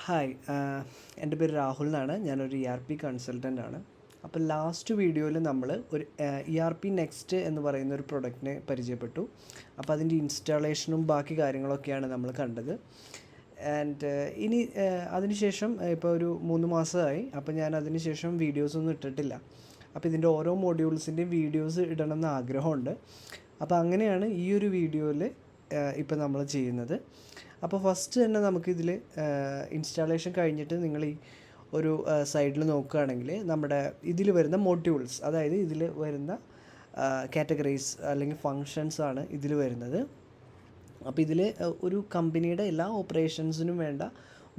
Hi എൻ്റെ പേര് രാഹുൽ എന്നാണ്. ഞാനൊരു ERP കൺസൾട്ടൻ്റ്. അപ്പോൾ ലാസ്റ്റ് വീഡിയോയിൽ നമ്മൾ ഒരു ERP നെക്സ്റ്റ് എന്ന് പറയുന്ന ഒരു പ്രൊഡക്റ്റിനെ പരിചയപ്പെട്ടു. അപ്പോൾ അതിൻ്റെ ഇൻസ്റ്റാളേഷനും ബാക്കി കാര്യങ്ങളൊക്കെയാണ് നമ്മൾ കണ്ടത്. ആൻഡ് ഇനി അതിനുശേഷം ഇപ്പോൾ ഒരു 3 മാസമായി. അപ്പോൾ ഞാൻ അതിന് ശേഷം വീഡിയോസൊന്നും ഇട്ടിട്ടില്ല. അപ്പോൾ ഇതിൻ്റെ ഓരോ മോഡ്യൂൾസിൻ്റെയും വീഡിയോസ് ഇടണമെന്ന് ആഗ്രഹമുണ്ട്. അപ്പോൾ അങ്ങനെയാണ് ഈ ഒരു വീഡിയോയിൽ ഇപ്പോൾ നമ്മൾ ചെയ്യുന്നത്. അപ്പോൾ ഫസ്റ്റ് തന്നെ നമുക്കിതിൽ ഇൻസ്റ്റാളേഷൻ കഴിഞ്ഞിട്ട് നിങ്ങൾ ഈ ഒരു സൈഡിൽ നോക്കുകയാണെങ്കിൽ നമ്മുടെ ഇതിൽ വരുന്ന മോഡ്യൂൾസ്, അതായത് ഇതിൽ വരുന്ന കാറ്റഗറീസ് അല്ലെങ്കിൽ ഫങ്ഷൻസ് ആണ് ഇതിൽ വരുന്നത്. അപ്പോൾ ഇതിൽ ഒരു കമ്പനിയുടെ എല്ലാ ഓപ്പറേഷൻസിനും വേണ്ട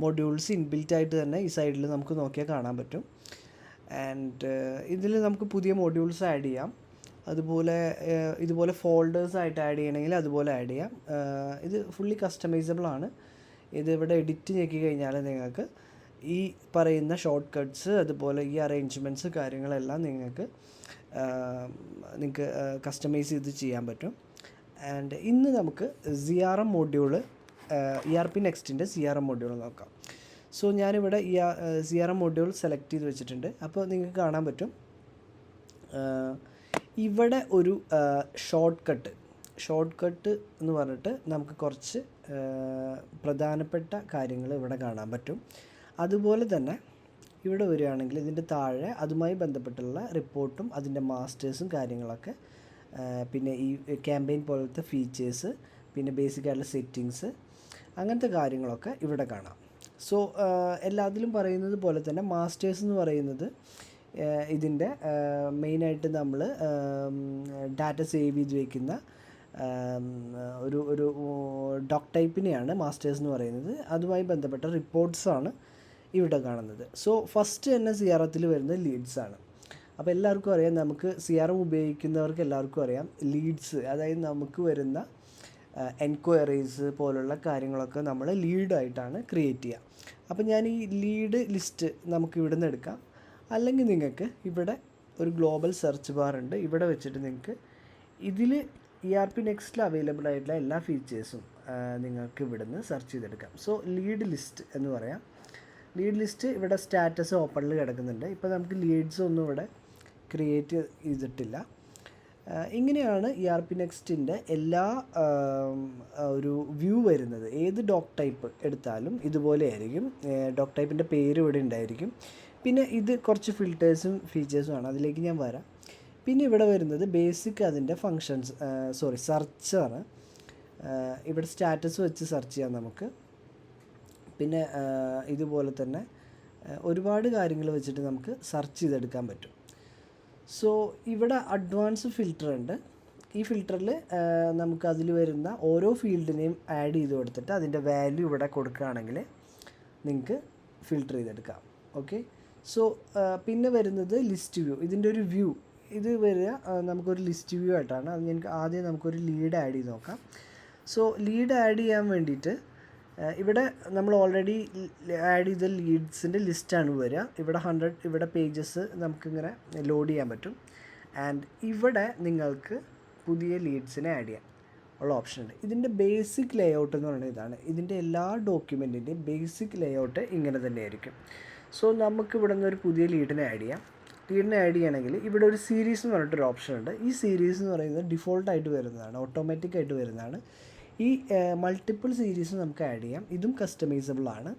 മൊഡ്യൂൾസ് ഇൻബിൽറ്റ് ആയിട്ട് തന്നെ ഈ സൈഡിൽ നമുക്ക് നോക്കിയാൽ കാണാൻ പറ്റും. ആൻഡ് ഇതിൽ നമുക്ക് പുതിയ മൊഡ്യൂൾസ് ആഡ് ചെയ്യാം. അതുപോലെ ഇതുപോലെ ഫോൾഡേഴ്സ് ആയിട്ട് ആഡ് ചെയ്യണമെങ്കിൽ അതുപോലെ ആഡ് ചെയ്യാം. ഇത് ഫുള്ളി കസ്റ്റമൈസബിൾ ആണ്. ഇത് ഇവിടെ എഡിറ്റ് ഞെക്കി കഴിഞ്ഞാൽ നിങ്ങൾക്ക് ഈ പറയുന്ന ഷോർട്ട് കട്ട്സ് അതുപോലെ ഈ അറേഞ്ച്മെൻറ്റ്സ് കാര്യങ്ങളെല്ലാം നിങ്ങൾക്ക് കസ്റ്റമൈസ് ചെയ്ത് ചെയ്യാൻ പറ്റും. ആൻഡ് ഇന്ന് നമുക്ക് CRM module ERP നെക്സ്റ്റിൻ്റെ CRM module നോക്കാം. സോ ഞാനിവിടെ ഈ CRM മോഡ്യൂൾ സെലക്ട് ചെയ്ത് വെച്ചിട്ടുണ്ട്. അപ്പോൾ നിങ്ങൾക്ക് കാണാൻ പറ്റും ഇവിടെ ഒരു ഷോർട്ട് കട്ട് എന്ന് പറഞ്ഞിട്ട് നമുക്ക് കുറച്ച് പ്രധാനപ്പെട്ട കാര്യങ്ങൾ ഇവിടെ കാണാൻ പറ്റും. അതുപോലെ തന്നെ ഇവിടെ വരികയാണെങ്കിൽ ഇതിൻ്റെ താഴെ അതുമായി ബന്ധപ്പെട്ടുള്ള റിപ്പോർട്ടും അതിൻ്റെ മാസ്റ്റേഴ്സും കാര്യങ്ങളൊക്കെ, പിന്നെ ഈ ക്യാമ്പയിൻ പോലത്തെ ഫീച്ചേഴ്സ്, പിന്നെ ബേസിക് ആയിട്ടുള്ള സെറ്റിങ്സ്, അങ്ങനത്തെ കാര്യങ്ങളൊക്കെ ഇവിടെ കാണാം. സോ എല്ലാത്തിലും പറയുന്നത് പോലെ തന്നെ മാസ്റ്റേഴ്സ് എന്ന് പറയുന്നത് ഇതിൻ്റെ മെയിനായിട്ട് നമ്മൾ ഡാറ്റ സേവ് ചെയ്ത് വയ്ക്കുന്ന ഒരു ഡോക് ടൈപ്പിനെയാണ് മാസ്റ്റേഴ്സ് എന്ന് പറയുന്നത്. അതുമായി ബന്ധപ്പെട്ട റിപ്പോർട്ട്സാണ് ഇവിടെ കാണുന്നത്. സോ ഫസ്റ്റ് തന്നെ CRMത്തിൽ വരുന്നത് ലീഡ്സാണ്. അപ്പോൾ എല്ലാവർക്കും അറിയാം, നമുക്ക് CRM ഉപയോഗിക്കുന്നവർക്ക് എല്ലാവർക്കും അറിയാം, ലീഡ്സ് അതായത് നമുക്ക് വരുന്ന എൻക്വയറീസ് പോലുള്ള കാര്യങ്ങളൊക്കെ നമ്മൾ ലീഡായിട്ടാണ് ക്രിയേറ്റ് ചെയ്യുക. അപ്പോൾ ഞാൻ ഈ ലീഡ് ലിസ്റ്റ് നമുക്ക് ഇവിടെ നിന്ന് എടുക്കാം. അല്ലെങ്കിൽ നിങ്ങൾക്ക് ഇവിടെ ഒരു ഗ്ലോബൽ സെർച്ച് ബാർ ഉണ്ട്. ഇവിടെ വെച്ചിട്ട് നിങ്ങൾക്ക് ഇതിൽ ERP നെക്സ്റ്റിൽ അവൈലബിൾ ആയിട്ടുള്ള എല്ലാ ഫീച്ചേഴ്സും നിങ്ങൾക്ക് ഇവിടുന്ന് സെർച്ച് ചെയ്തെടുക്കാം. സോ ലീഡ് ലിസ്റ്റ് എന്ന് പറയാം. ലീഡ് ലിസ്റ്റ് ഇവിടെ സ്റ്റാറ്റസ് ഓപ്പണിൽ കിടക്കുന്നുണ്ട്. ഇപ്പോൾ നമുക്ക് ലീഡ്സ് ഒന്നും ഇവിടെ ക്രിയേറ്റ് ചെയ്തിട്ടില്ല. ഇങ്ങനെയാണ് ERP നെക്സ്റ്റിൻ്റെ എല്ലാ ഒരു വ്യൂ വരുന്നത്. ഏത് ഡോക് ടൈപ്പ് എടുത്താലും ഇതുപോലെ ആയിരിക്കും. ഡോക് ടൈപ്പിൻ്റെ പേര് ഇവിടെ ഉണ്ടായിരിക്കും. പിന്നെ ഇത് കുറച്ച് ഫിൽറ്റേഴ്സും ഫീച്ചേഴ്സുമാണ്, അതിലേക്ക് ഞാൻ വരാം. പിന്നെ ഇവിടെ വരുന്നത് ബേസിക് അതിൻ്റെ ഫങ്ഷൻസ്, സെർച്ചാണ്. ഇവിടെ സ്റ്റാറ്റസ് വെച്ച് സെർച്ച് ചെയ്യാം നമുക്ക്. പിന്നെ ഇതുപോലെ തന്നെ ഒരുപാട് കാര്യങ്ങൾ വെച്ചിട്ട് നമുക്ക് സെർച്ച് ചെയ്തെടുക്കാൻ പറ്റും. സോ ഇവിടെ അഡ്വാൻസ് ഫിൽറ്റർ ഉണ്ട്. ഈ ഫിൽറ്ററിൽ നമുക്ക് അതിൽ വരുന്ന ഓരോ ഫീൽഡിനെയും ആഡ് ചെയ്ത് കൊടുത്തിട്ട് അതിൻ്റെ വാല്യൂ ഇവിടെ കൊടുക്കുകയാണെങ്കിൽ നിങ്ങൾക്ക് ഫിൽറ്റർ ചെയ്തെടുക്കാം. ഓക്കെ. സോ പിന്നെ വരുന്നത് ലിസ്റ്റ് വ്യൂ. ഇതിൻ്റെ ഒരു വ്യൂ ഇത് വരിക നമുക്കൊരു ലിസ്റ്റ് വ്യൂ ആയിട്ടാണ്. അത് ഞങ്ങൾക്ക് ആദ്യം നമുക്കൊരു ലീഡ് ആഡ് ചെയ്ത് നോക്കാം. സോ ലീഡ് ആഡ് ചെയ്യാൻ വേണ്ടിയിട്ട് ഇവിടെ നമ്മൾ ഓൾറെഡി ആഡ് ചെയ്ത ലീഡ്സിൻ്റെ ലിസ്റ്റാണ് വരിക. ഇവിടെ 100 ഇവിടെ പേജസ് നമുക്കിങ്ങനെ ലോഡ് ചെയ്യാൻ പറ്റും. ആൻഡ് ഇവിടെ നിങ്ങൾക്ക് പുതിയ ലീഡ്സിനെ ആഡ് ചെയ്യാൻ ഉള്ള ഓപ്ഷൻ ഉണ്ട്. ഇതിൻ്റെ ബേസിക് ലേഔട്ട് എന്ന് പറയുന്നത് ഇതാണ്. ഇതിൻ്റെ എല്ലാ ഡോക്യുമെൻറ്റിൻ്റെയും ബേസിക് ലേഔട്ട് ഇങ്ങനെ തന്നെയായിരിക്കും. സോ നമുക്ക് ഇവിടെ നിന്ന് ഒരു പുതിയ ലീഡിനെ ആഡ് ചെയ്യാം. ലീഡിനെ ആഡ് ചെയ്യണമെങ്കിൽ ഇവിടെ ഒരു സീരീസ് എന്ന് പറഞ്ഞിട്ടൊരു ഓപ്ഷൻ ഉണ്ട്. ഈ സീരീസ് എന്ന് പറയുന്നത് ഡിഫോൾട്ടായിട്ട് വരുന്നതാണ്, ഓട്ടോമാറ്റിക്കായിട്ട് വരുന്നതാണ്. ഈ മൾട്ടിപ്പിൾ സീരീസ് നമുക്ക് ആഡ് ചെയ്യാം. ഇതും കസ്റ്റമൈസബിൾ ആണ്.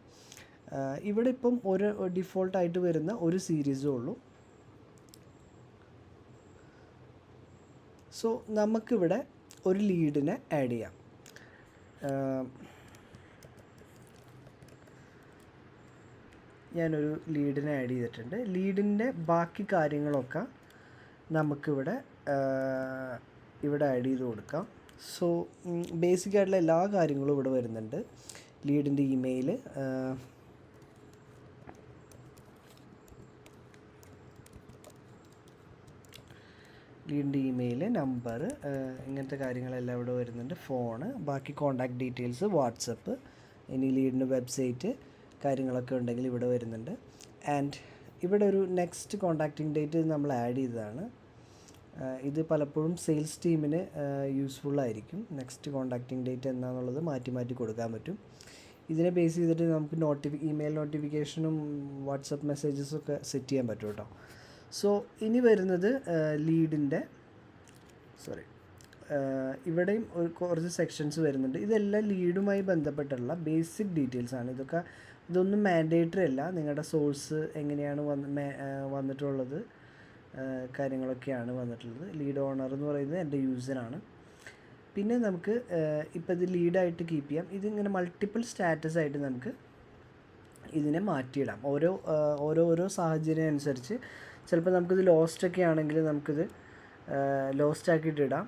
ഇവിടെ ഇപ്പം ഒരു ഡിഫോൾട്ടായിട്ട് വരുന്ന ഒരു സീരീസേ ഉള്ളൂ. സോ നമുക്കിവിടെ ഒരു ലീഡിനെ ആഡ് ചെയ്യാം. ഞാനൊരു ലീഡിനെ ആഡ് ചെയ്തിട്ടുണ്ട്. ലീഡിൻ്റെ ബാക്കി കാര്യങ്ങളൊക്കെ നമുക്കിവിടെ ആഡ് ചെയ്ത് കൊടുക്കാം. സോ ബേസിക് ആയിട്ടുള്ള എല്ലാ കാര്യങ്ങളും ഇവിടെ വരുന്നുണ്ട്. ലീഡിൻ്റെ ഇമെയിൽ, നമ്പർ, ഇങ്ങനത്തെ കാര്യങ്ങളെല്ലാം ഇവിടെ വരുന്നുണ്ട്. ഫോണ്, ബാക്കി കോൺടാക്റ്റ് ഡീറ്റെയിൽസ്, വാട്സപ്പ്, ഇനി ലീഡിൻ്റെ വെബ്സൈറ്റ് കാര്യങ്ങളൊക്കെ ഉണ്ടെങ്കിൽ ഇവിടെ വരുന്നുണ്ട്. ആൻഡ് ഇവിടെ ഒരു നെക്സ്റ്റ് കോൺടാക്റ്റിംഗ് ഡേറ്റ് നമ്മൾ ആഡ് ചെയ്തതാണ്. ഇത് പലപ്പോഴും സെയിൽസ് ടീമിന് യൂസ്ഫുള്ളായിരിക്കും. നെക്സ്റ്റ് കോൺടാക്റ്റിംഗ് ഡേറ്റ് എന്താണെന്നുള്ളത് മാറ്റി കൊടുക്കാൻ പറ്റും. ഇതിനെ ബേസ് ചെയ്തിട്ട് നമുക്ക് ഇമെയിൽ നോട്ടിഫിക്കേഷനും വാട്സപ്പ് മെസ്സേജസും ഒക്കെ സെറ്റ് ചെയ്യാൻ പറ്റും കേട്ടോ. സോ ഇനി വരുന്നത് ലീഡിൻ്റെ ഇവിടെയും കുറച്ച് സെക്ഷൻസ് വരുന്നുണ്ട്. ഇതെല്ലാം ലീഡുമായി ബന്ധപ്പെട്ടുള്ള ബേസിക് ഡീറ്റെയിൽസാണ്. ഇതൊന്നും മാൻഡേറ്ററി അല്ല. നിങ്ങളുടെ സോഴ്സ് എങ്ങനെയാണ് വന്നിട്ടുള്ളത് കാര്യങ്ങളൊക്കെയാണ് വന്നിട്ടുള്ളത്. ലീഡ് ഓണർ എന്ന് പറയുന്നത് എൻ്റെ യൂസറാണ്. പിന്നെ നമുക്ക് ഇപ്പോൾ ഇത് ലീഡായിട്ട് കീപ്പ് ചെയ്യാം. ഇതിങ്ങനെ മൾട്ടിപ്പിൾ സ്റ്റാറ്റസ് ആയിട്ട് നമുക്ക് ഇതിനെ മാറ്റിയിടാം. ഓരോ സാഹചര്യം അനുസരിച്ച്. ചിലപ്പോൾ നമുക്കിത് ലോസ്റ്റൊക്കെ ആണെങ്കിൽ നമുക്കിത് ലോസ്റ്റ് ആക്കിയിട്ടിടാം,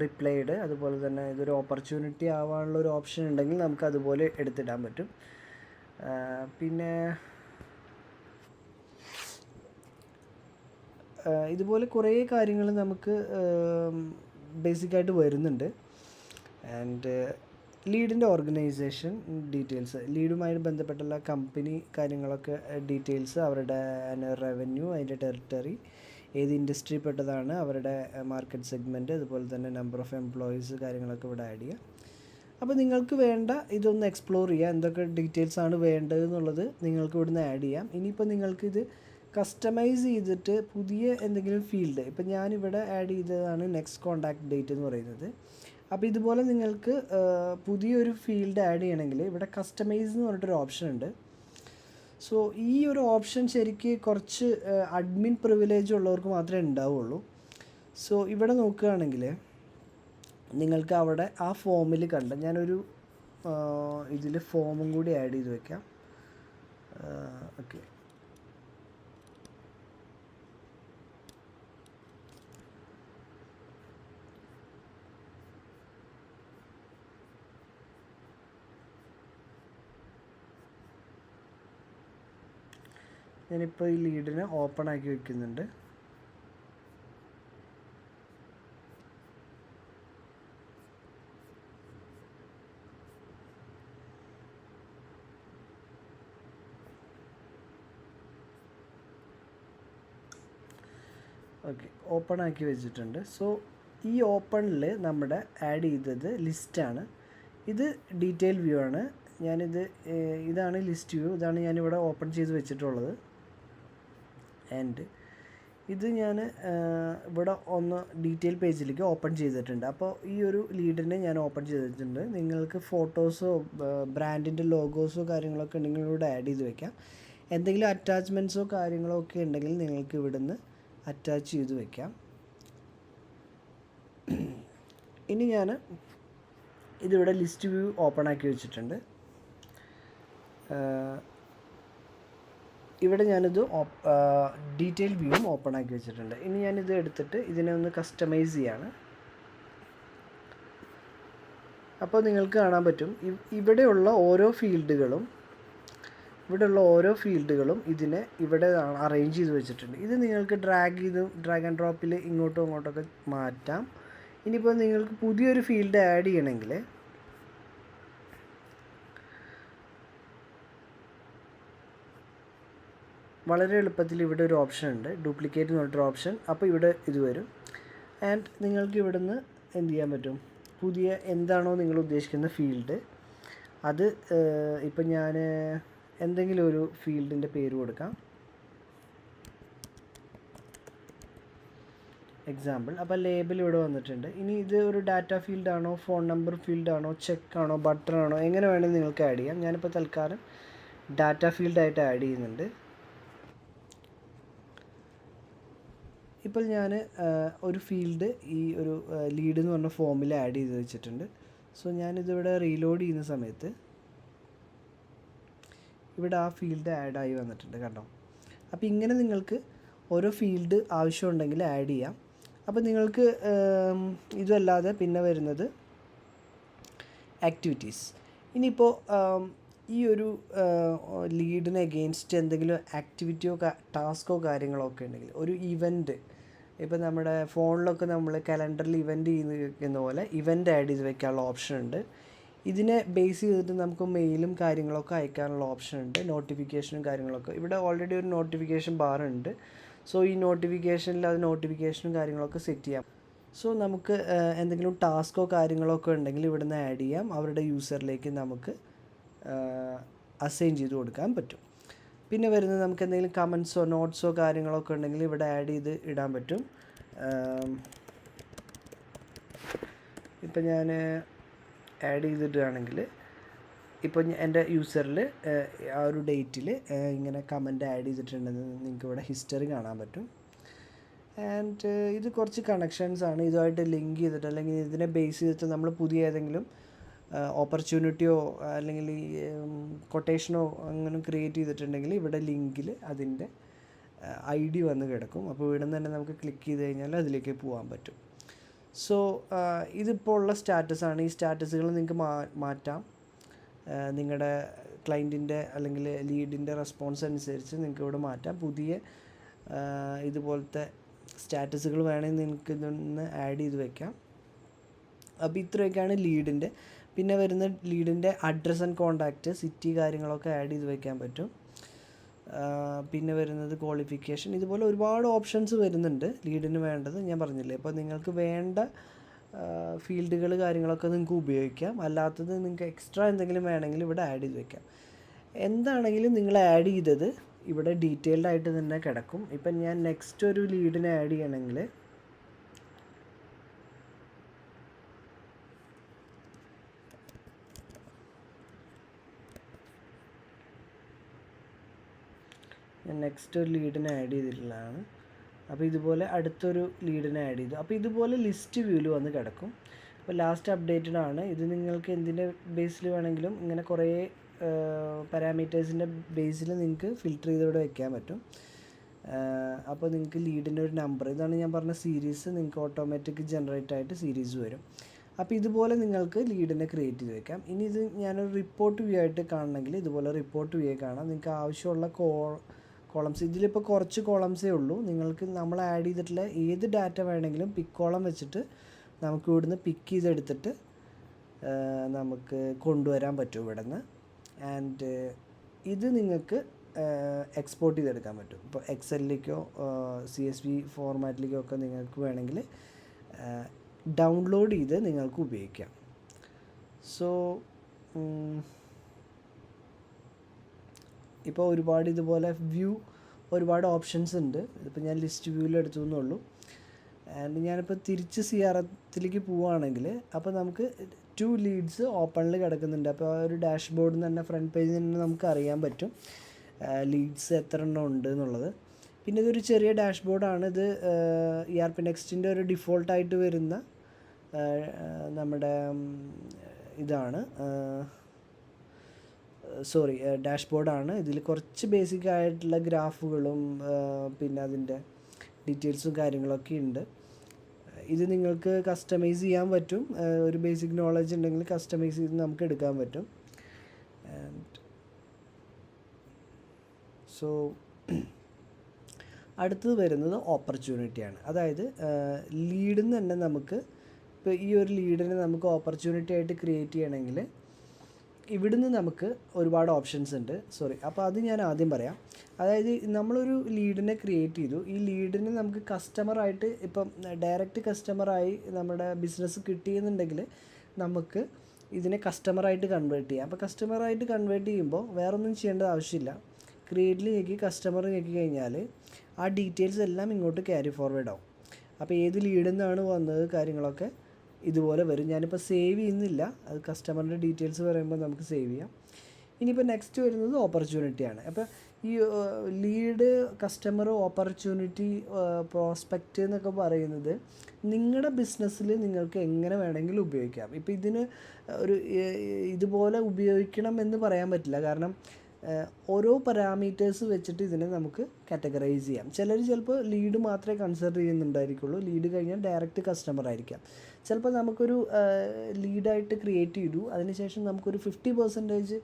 റിപ്ലൈഡ്. അതുപോലെ തന്നെ ഇതൊരു ഓപ്പർച്യൂണിറ്റി ആവാനുള്ള ഒരു ഓപ്ഷൻ ഉണ്ടെങ്കിൽ നമുക്ക് അതുപോലെ എടുത്തിടാൻ പറ്റും. പിന്നെ ഇതുപോലെ കുറേ കാര്യങ്ങൾ നമുക്ക് ബേസിക്കായിട്ട് വരുന്നുണ്ട്. ആൻഡ് ലീഡിൻ്റെ ഓർഗനൈസേഷൻ ഡീറ്റെയിൽസ്, ലീഡുമായി ബന്ധപ്പെട്ടുള്ള കമ്പനി കാര്യങ്ങളൊക്കെ ഡീറ്റെയിൽസ്, അവരുടെ റവന്യൂ, അതിൻ്റെ ടെറിട്ടറി, ഏത് ഇൻഡസ്ട്രി പെട്ടതാണ്, അവരുടെ മാർക്കറ്റ് സെഗ്മെൻറ്റ്, അതുപോലെ തന്നെ നമ്പർ ഓഫ് എംപ്ലോയീസ് കാര്യങ്ങളൊക്കെ ഇവിടെ ആഡ് ചെയ്യുക. അപ്പോൾ നിങ്ങൾക്ക് വേണ്ട ഇതൊന്ന് എക്സ്പ്ലോർ ചെയ്യുക. എന്തൊക്കെ ഡീറ്റെയിൽസാണ് വേണ്ടതെന്നുള്ളത് നിങ്ങൾക്ക് ഇവിടുന്ന് ആഡ് ചെയ്യാം. ഇനിയിപ്പോൾ നിങ്ങൾക്കിത് കസ്റ്റമൈസ് ചെയ്തിട്ട് പുതിയ എന്തെങ്കിലും ഫീൽഡ്, ഇപ്പം ഞാനിവിടെ ആഡ് ചെയ്തതാണ് നെക്സ്റ്റ് കോൺടാക്ട് ഡേറ്റ് എന്ന് പറയുന്നത്. അപ്പോൾ ഇതുപോലെ നിങ്ങൾക്ക് പുതിയൊരു ഫീൽഡ് ആഡ് ചെയ്യണമെങ്കിൽ ഇവിടെ കസ്റ്റമൈസ് എന്ന് പറഞ്ഞിട്ടൊരു ഓപ്ഷൻ ഉണ്ട്. സോ ഈ ഒരു ഓപ്ഷൻ ശരിക്ക് കുറച്ച് അഡ്മിൻ പ്രിവിലേജ് ഉള്ളവർക്ക് മാത്രമേ ഉണ്ടാവുള്ളൂ. സോ ഇവിടെ നോക്കുകയാണെങ്കിൽ നിങ്ങൾക്ക് അവിടെ ആ ഫോമിൽ ഞാനൊരു ഇതിൽ ഫോമും കൂടി ആഡ് ചെയ്ത് വെക്കാം. ഓക്കെ, ഞാനിപ്പോൾ ഈ ലീഡിനെ ഓപ്പൺ ആക്കി വെക്കുന്നുണ്ട്. ഓക്കെ, ഓപ്പൺ ആക്കി വെച്ചിട്ടുണ്ട്. സോ ഈ ഓപ്പണിൽ നമ്മുടെ ആഡ് ചെയ്തത് ലിസ്റ്റാണ്. ഇത് ഡീറ്റെയിൽ വ്യൂ ആണ്. ഇതാണ് ലിസ്റ്റ് വ്യൂ. ഇതാണ് ഞാനിവിടെ ഓപ്പൺ ചെയ്ത് വെച്ചിട്ടുള്ളത്. ആൻഡ് ഇത് ഞാൻ ഇവിടെ ഒന്ന് ഡീറ്റെയിൽ പേജിലേക്ക് ഓപ്പൺ ചെയ്തിട്ടുണ്ട്. അപ്പോൾ ഈ ഒരു ലീഡിനെ ഞാൻ ഓപ്പൺ ചെയ്തിട്ടുണ്ട്. നിങ്ങൾക്ക് ഫോട്ടോസോ ബ്രാൻഡിൻ്റെ ലോഗോസോ കാര്യങ്ങളൊക്കെ ഉണ്ടെങ്കിൽ ഇവിടെ ആഡ് ചെയ്ത് വെക്കാം. എന്തെങ്കിലും അറ്റാച്ച്മെൻറ്റ്സോ കാര്യങ്ങളോ ഒക്കെ ഉണ്ടെങ്കിൽ നിങ്ങൾക്ക് ഇവിടുന്ന് അറ്റാച്ച് ചെയ്ത് വെക്കാം. ഇനി ഞാൻ ഇതിവിടെ ലിസ്റ്റ് വ്യൂ ഓപ്പൺ ആക്കി വെച്ചിട്ടുണ്ട്. ഇവിടെ ഞാനിത് ഡീറ്റെയിൽ വ്യൂവും ഓപ്പൺ ആക്കി വെച്ചിട്ടുണ്ട്. ഇനി ഞാനിത് എടുത്തിട്ട് ഇതിനെ ഒന്ന് കസ്റ്റമൈസ് ചെയ്യാണ്. അപ്പോൾ നിങ്ങൾക്ക് കാണാൻ പറ്റും ഇവിടെയുള്ള ഓരോ ഫീൽഡുകളും ഇതിനെ ഇവിടെ അറേഞ്ച് ചെയ്ത് വെച്ചിട്ടുണ്ട്. ഇത് നിങ്ങൾക്ക് ഡ്രാഗ് ആൻഡ് ഡ്രോപ്പിൽ ഇങ്ങോട്ടും അങ്ങോട്ടൊക്കെ മാറ്റാം. ഇനിയിപ്പോൾ നിങ്ങൾക്ക് പുതിയൊരു ഫീൽഡ് ആഡ് ചെയ്യണമെങ്കിൽ വളരെ എളുപ്പത്തിൽ ഇവിടെ ഒരു ഓപ്ഷൻ ഉണ്ട്, ഡ്യൂപ്ലിക്കേറ്റ് എന്ന് പറഞ്ഞിട്ടൊരു ഓപ്ഷൻ. അപ്പോൾ ഇവിടെ ഇത് വരും. ആൻഡ് നിങ്ങൾക്ക് ഇവിടുന്ന് എന്ത് ചെയ്യാൻ പറ്റും, പുതിയ എന്താണോ നിങ്ങൾ ഉദ്ദേശിക്കുന്ന ഫീൽഡ് അത് ഇപ്പം ഞാൻ എന്തെങ്കിലും ഒരു ഫീൽഡിൻ്റെ പേര് കൊടുക്കാം, എക്സാമ്പിൾ. അപ്പോൾ ലേബൽ ഇവിടെ വന്നിട്ടുണ്ട്. ഇനി ഇത് ഒരു ഡാറ്റ ഫീൽഡാണോ, ഫോൺ നമ്പർ ഫീൽഡാണോ, ചെക്കാണോ, ബട്ടണാണോ, എങ്ങനെ വേണമെങ്കിൽ നിങ്ങൾക്ക് ആഡ് ചെയ്യാം. ഞാനിപ്പോൾ തൽക്കാലം ഡാറ്റ ഫീൽഡായിട്ട് ആഡ് ചെയ്യുന്നുണ്ട്. ഇപ്പോൾ ഞാൻ ഒരു ഫീൽഡ് ഈ ഒരു ലീഡ് എന്ന് പറഞ്ഞ ഫോമിൽ ആഡ് ചെയ്ത് വെച്ചിട്ടുണ്ട്. സോ ഞാനിതിവിടെ റീലോഡ് ചെയ്യുന്ന സമയത്ത് ഇവിടെ ആ ഫീൽഡ് ആഡായി വന്നിട്ടുണ്ട്, കണ്ടോ. അപ്പോൾ ഇങ്ങനെ നിങ്ങൾക്ക് ഓരോ ഫീൽഡ് ആവശ്യമുണ്ടെങ്കിൽ ആഡ് ചെയ്യാം. അപ്പോൾ നിങ്ങൾക്ക് ഇതല്ലാതെ പിന്നെ വരുന്നത് ആക്ടിവിറ്റീസ്. ഇനിയിപ്പോൾ ഈ ഒരു ലീഡിന് എഗെയിൻസ്റ്റ് എന്തെങ്കിലും ആക്ടിവിറ്റിയോ ടാസ്കോ കാര്യങ്ങളോ ഒക്കെ ഉണ്ടെങ്കിൽ, ഒരു ഇവൻറ്റ്, ഇപ്പോൾ നമ്മുടെ ഫോണിലൊക്കെ നമ്മൾ കലണ്ടറിൽ ഇവൻറ്റ് ചെയ്യുന്ന പോലെ ഇവൻറ്റ് ആഡ് ചെയ്ത് വെക്കാനുള്ള ഓപ്ഷൻ ഉണ്ട്. ഇതിനെ ബേസ് ചെയ്തിട്ട് നമുക്ക് മെയിലും കാര്യങ്ങളൊക്കെ അയക്കാനുള്ള ഓപ്ഷൻ ഉണ്ട്, നോട്ടിഫിക്കേഷനും കാര്യങ്ങളൊക്കെ. ഇവിടെ ഓൾറെഡി ഒരു നോട്ടിഫിക്കേഷൻ ബാർ ഉണ്ട്. സോ ഈ നോട്ടിഫിക്കേഷനിൽ അത് നോട്ടിഫിക്കേഷനും കാര്യങ്ങളൊക്കെ സെറ്റ് ചെയ്യാം. സോ നമുക്ക് എന്തെങ്കിലും ടാസ്കോ കാര്യങ്ങളൊക്കെ ഉണ്ടെങ്കിൽ ഇവിടുന്ന് ആഡ് ചെയ്യാം. അവരുടെ യൂസറിലേക്ക് നമുക്ക് അസൈൻ ചെയ്ത് കൊടുക്കാൻ പറ്റും. പിന്നെ വരുന്നത് നമുക്ക് എന്തെങ്കിലും കമൻസോ നോട്ട്സോ കാര്യങ്ങളൊക്കെ ഉണ്ടെങ്കിൽ ഇവിടെ ആഡ് ചെയ്ത് ഇടാൻ പറ്റും. ഇപ്പം ഞാൻ ആഡ് ചെയ്തിടുകയാണെങ്കിൽ ഇപ്പോൾ എൻ്റെ യൂസറിൽ ആ ഒരു ഡേറ്റിൽ ഇങ്ങനെ കമൻറ്റ് ആഡ് ചെയ്തിട്ടുണ്ടെന്ന് നിങ്ങൾക്ക് ഇവിടെ ഹിസ്റ്ററി കാണാൻ പറ്റും. ആൻഡ് ഇത് കുറച്ച് കണക്ഷൻസാണ് ഇതുമായിട്ട് ലിങ്ക് ചെയ്തിട്ട് അല്ലെങ്കിൽ ഇതിനെ ബേസ് ചെയ്തിട്ട് നമ്മൾ പുതിയ ഏതെങ്കിലും ഓപ്പർച്യൂണിറ്റിയോ അല്ലെങ്കിൽ ഈ കൊട്ടേഷനോ അങ്ങനെ ക്രിയേറ്റ് ചെയ്തിട്ടുണ്ടെങ്കിൽ ഇവിടെ ലിങ്കിൽ അതിൻ്റെ ID വന്ന് കിടക്കും. അപ്പോൾ ഇവിടെ നിന്ന് തന്നെ നമുക്ക് ക്ലിക്ക് ചെയ്ത് കഴിഞ്ഞാൽ അതിലേക്ക് പോകാൻ പറ്റും. സോ ഇതിപ്പോൾ ഉള്ള സ്റ്റാറ്റസാണ്. ഈ സ്റ്റാറ്റസുകൾ നിങ്ങൾക്ക് മാറ്റാം. നിങ്ങളുടെ ക്ലയൻറ്റിൻ്റെ അല്ലെങ്കിൽ ലീഡിൻ്റെ റെസ്പോൺസ് അനുസരിച്ച് നിങ്ങൾക്ക് ഇവിടെ മാറ്റാം. പുതിയ ഇതുപോലത്തെ സ്റ്റാറ്റസുകൾ വേണമെങ്കിൽ നിങ്ങൾക്ക് ഇതൊന്ന് ആഡ് ചെയ്ത് വെക്കാം. അപ്പോൾ ഇത്രയൊക്കെയാണ് ലീഡിൻ്റെ. പിന്നെ വരുന്ന ലീഡിൻ്റെ അഡ്രസ്സ് ആൻഡ് കോൺടാക്റ്റ്, സിറ്റി കാര്യങ്ങളൊക്കെ ആഡ് ചെയ്ത് വെക്കാൻ പറ്റും. പിന്നെ വരുന്നത് ക്വാളിഫിക്കേഷൻ, ഇതുപോലെ ഒരുപാട് ഓപ്ഷൻസ് വരുന്നുണ്ട് ലീഡിന് വേണ്ടത്. ഞാൻ പറഞ്ഞില്ലേ, അപ്പോൾ നിങ്ങൾക്ക് വേണ്ട ഫീൽഡുകൾ കാര്യങ്ങളൊക്കെ നിങ്ങൾക്ക് ഉപയോഗിക്കാം. അല്ലാത്തത് നിങ്ങൾക്ക് എക്സ്ട്രാ എന്തെങ്കിലും വേണമെങ്കിൽ ഇവിടെ ആഡ് ചെയ്ത് വെക്കാം. എന്താണെങ്കിലും നിങ്ങൾ ആഡ് ചെയ്തത് ഇവിടെ ഡീറ്റെയിൽഡ് ആയിട്ട് തന്നെ കിടക്കും. ഇപ്പം ഞാൻ നെക്സ്റ്റ് ഒരു ലീഡിനെ ആഡ് ചെയ്യണമെങ്കിൽ ഞാൻ നെക്സ്റ്റ് ഒരു ലീഡിനെ ആഡ് ചെയ്തിട്ടുള്ളതാണ്. അപ്പോൾ ഇതുപോലെ അടുത്തൊരു ലീഡിനെ ആഡ് ചെയ്തു. അപ്പോൾ ഇതുപോലെ ലിസ്റ്റ് വ്യൂവിൽ വന്ന് കിടക്കും. അപ്പോൾ ലാസ്റ്റ് അപ്ഡേറ്റഡ് ആണ് ഇത്. നിങ്ങൾക്ക് എന്തിൻ്റെ ബേസിൽ വേണമെങ്കിലും ഇങ്ങനെ കുറേ പാരാമീറ്റേഴ്സിൻ്റെ ബേസിൽ നിങ്ങൾക്ക് ഫിൽറ്റർ ചെയ്തിവിടെ വെക്കാൻ പറ്റും. അപ്പോൾ നിങ്ങൾക്ക് ലീഡിൻ്റെ ഒരു നമ്പർ, ഇതാണ് ഞാൻ പറഞ്ഞ സീരീസ്, നിങ്ങൾക്ക് ഓട്ടോമാറ്റിക് ജനറേറ്റ് ആയിട്ട് സീരീസ് വരും. അപ്പോൾ ഇതുപോലെ നിങ്ങൾക്ക് ലീഡിനെ ക്രിയേറ്റ് ചെയ്ത് വെക്കാം. ഇനി ഇത് ഞാനൊരു റിപ്പോർട്ട് വ്യൂ ആയിട്ട് കാണണമെങ്കിൽ ഇതുപോലെ റിപ്പോർട്ട് വ്യൂ കാണാം. നിങ്ങൾക്ക് ആവശ്യമുള്ള കോളംസ്, ഇതിലിപ്പോൾ കുറച്ച് കോളംസേ ഉള്ളൂ. നിങ്ങൾക്ക് നമ്മൾ ആഡ് ചെയ്തിട്ടുള്ള ഏത് ഡാറ്റ വേണമെങ്കിലും പിക്ക് കോളം വെച്ചിട്ട് നമുക്ക് ഇവിടുന്ന് പിക്ക് ചെയ്തെടുത്തിട്ട് നമുക്ക് കൊണ്ടുവരാൻ പറ്റും ഇവിടെ നിന്ന്. ആൻഡ് ഇത് നിങ്ങൾക്ക് എക്സ്പോർട്ട് ചെയ്തെടുക്കാൻ പറ്റും. ഇപ്പോൾ എക്സലിലേക്കോ CSV ഫോർമാറ്റിലേക്കോ ഒക്കെ നിങ്ങൾക്ക് വേണമെങ്കിൽ ഡൗൺലോഡ് ചെയ്ത് നിങ്ങൾക്ക് ഉപയോഗിക്കാം. സോ ഇപ്പോൾ ഒരുപാട് ഇതുപോലെ ഒരുപാട് ഓപ്ഷൻസ് ഉണ്ട്. ഇതിപ്പോൾ ഞാൻ ലിസ്റ്റ് വ്യൂവിൽ എടുത്തു എന്നുള്ളൂ. ആൻഡ് ഞാനിപ്പോൾ തിരിച്ച് CRMത്തിലേക്ക് പോവുകയാണെങ്കിൽ അപ്പോൾ നമുക്ക് 2 ലീഡ്സ് ഓപ്പണിൽ കിടക്കുന്നുണ്ട്. അപ്പോൾ ആ ഒരു ഡാഷ്ബോർഡിൽ തന്നെ ഫ്രണ്ട് പേജിൽ തന്നെ നമുക്ക് അറിയാൻ പറ്റും ലീഡ്സ് എത്ര എണ്ണം ഉണ്ട് എന്നുള്ളത്. പിന്നെ ഇതൊരു ചെറിയ ഡാഷ്ബോർഡാണ്. ഇത് ERP നെക്സ്റ്റിൻ്റെ ഒരു ഡിഫോൾട്ടായിട്ട് വരുന്ന നമ്മുടെ ഇതാണ് ഡാഷ്ബോർഡാണ്. ഇതിൽ കുറച്ച് ബേസിക് ആയിട്ടുള്ള ഗ്രാഫുകളും പിന്നെ അതിൻ്റെ ഡീറ്റെയിൽസും കാര്യങ്ങളൊക്കെ ഉണ്ട്. ഇത് നിങ്ങൾക്ക് കസ്റ്റമൈസ് ചെയ്യാൻ പറ്റും. ഒരു ബേസിക് നോളജ് ഉണ്ടെങ്കിൽ കസ്റ്റമൈസ് ചെയ്ത് നമുക്ക് എടുക്കാൻ പറ്റും. സോ അടുത്തത് വരുന്നത് ഓപ്പർച്യൂണിറ്റിയാണ്. അതായത് ലീഡിൽ നിന്ന് തന്നെ നമുക്ക് ഇപ്പോൾ ഈ ഒരു ലീഡിനെ നമുക്ക് ഓപ്പർച്യൂണിറ്റി ആയിട്ട് ക്രിയേറ്റ് ചെയ്യണമെങ്കിൽ ഇവിടുന്ന് നമുക്ക് ഒരുപാട് ഓപ്ഷൻസ് ഉണ്ട്. അപ്പോൾ അത് ഞാൻ ആദ്യം പറയാം. അതായത് നമ്മളൊരു ലീഡിനെ ക്രിയേറ്റ് ചെയ്തു. ഈ ലീഡിനെ നമുക്ക് കസ്റ്റമറായിട്ട് ഇപ്പം ഡയറക്റ്റ് കസ്റ്റമറായി നമ്മുടെ ബിസിനസ് കിട്ടിയെന്നുണ്ടെങ്കിൽ നമുക്ക് ഇതിനെ കസ്റ്റമറായിട്ട് കൺവേർട്ട് ചെയ്യാം. അപ്പോൾ കസ്റ്റമറായിട്ട് കൺവേർട്ട് ചെയ്യുമ്പോൾ വേറൊന്നും ചെയ്യേണ്ട ആവശ്യമില്ല. ക്രിയേറ്റിൽ ഞെക്കി കസ്റ്റമർ ഞെക്കി കഴിഞ്ഞാൽ ആ ഡീറ്റെയിൽസ് എല്ലാം ഇങ്ങോട്ട് ക്യാരി ഫോർവേഡ് ആവും. അപ്പോൾ ഏത് ലീഡിൽ നിന്നാണ് വന്നത് കാര്യങ്ങളൊക്കെ ഇതുപോലെ വരും. ഞാനിപ്പോൾ സേവ് ചെയ്യുന്നില്ല, അത് കസ്റ്റമറിൻ്റെ ഡീറ്റെയിൽസ് പറയുമ്പോൾ നമുക്ക് സേവ് ചെയ്യാം. ഇനിയിപ്പോൾ നെക്സ്റ്റ് വരുന്നത് ഓപ്പർച്യൂണിറ്റിയാണ്. അപ്പോൾ ഈ ലീഡ്, കസ്റ്റമർ, ഓപ്പർച്യൂണിറ്റി, പ്രോസ്പെക്റ്റ് എന്നൊക്കെ പറയുന്നത് നിങ്ങളുടെ ബിസിനസ്സിൽ നിങ്ങൾക്ക് എങ്ങനെ വേണമെങ്കിലും ഉപയോഗിക്കാം. ഇപ്പോൾ ഇതിന് ഇതുപോലെ ഉപയോഗിക്കണം എന്ന് പറയാൻ പറ്റില്ല. കാരണം ഓരോ പാരാമീറ്റേഴ്സ് വെച്ചിട്ട് ഇതിനെ നമുക്ക് കാറ്റഗറൈസ് ചെയ്യാം. ചിലപ്പോൾ ലീഡ് മാത്രമേ കൺസിഡർ ചെയ്യുന്നുണ്ടായിരിക്കുള്ളൂ. ലീഡ് കഴിഞ്ഞാൽ ഡയറക്റ്റ് കസ്റ്റമർ ആയിരിക്കാം. ചിലപ്പോൾ നമുക്കൊരു ലീഡായിട്ട് ക്രിയേറ്റ് ചെയ്തു, അതിനുശേഷം നമുക്കൊരു 50%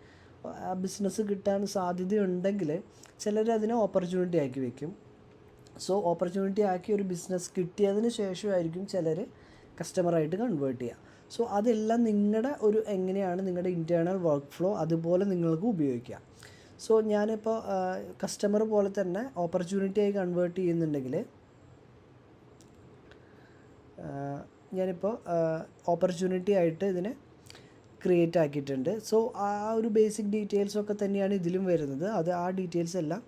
ബിസിനസ് കിട്ടാൻ സാധ്യതയുണ്ടെങ്കിൽ ചിലരതിനെ ഓപ്പർച്യൂണിറ്റി ആക്കി വെക്കും. സോ ഓപ്പർച്യൂണിറ്റി ആക്കി ഒരു ബിസിനസ് കിട്ടിയതിന് ശേഷമായിരിക്കും ചിലർ കസ്റ്റമറായിട്ട് കൺവേർട്ട് ചെയ്യുക. സോ അതെല്ലാം നിങ്ങളുടെ എങ്ങനെയാണ് നിങ്ങളുടെ ഇൻറ്റേർണൽ വർക്ക് ഫ്ലോ അതുപോലെ നിങ്ങൾക്ക് ഉപയോഗിക്കാം. സോ ഞാനിപ്പോൾ കസ്റ്റമർ പോലെ തന്നെ ഓപ്പർച്യൂണിറ്റി ആയി കൺവേർട്ട് ചെയ്യുന്നുണ്ടെങ്കിൽ ഞാനിപ്പോൾ ഓപ്പർച്യൂണിറ്റി ആയിട്ട് ഇതിനെ ക്രിയേറ്റ് ആക്കിയിട്ടുണ്ട്. സോ ആ ഒരു ബേസിക് ഡീറ്റെയിൽസൊക്കെ തന്നെയാണ് ഇതിലും വരുന്നത്. ആ ഡീറ്റെയിൽസ് എല്ലാം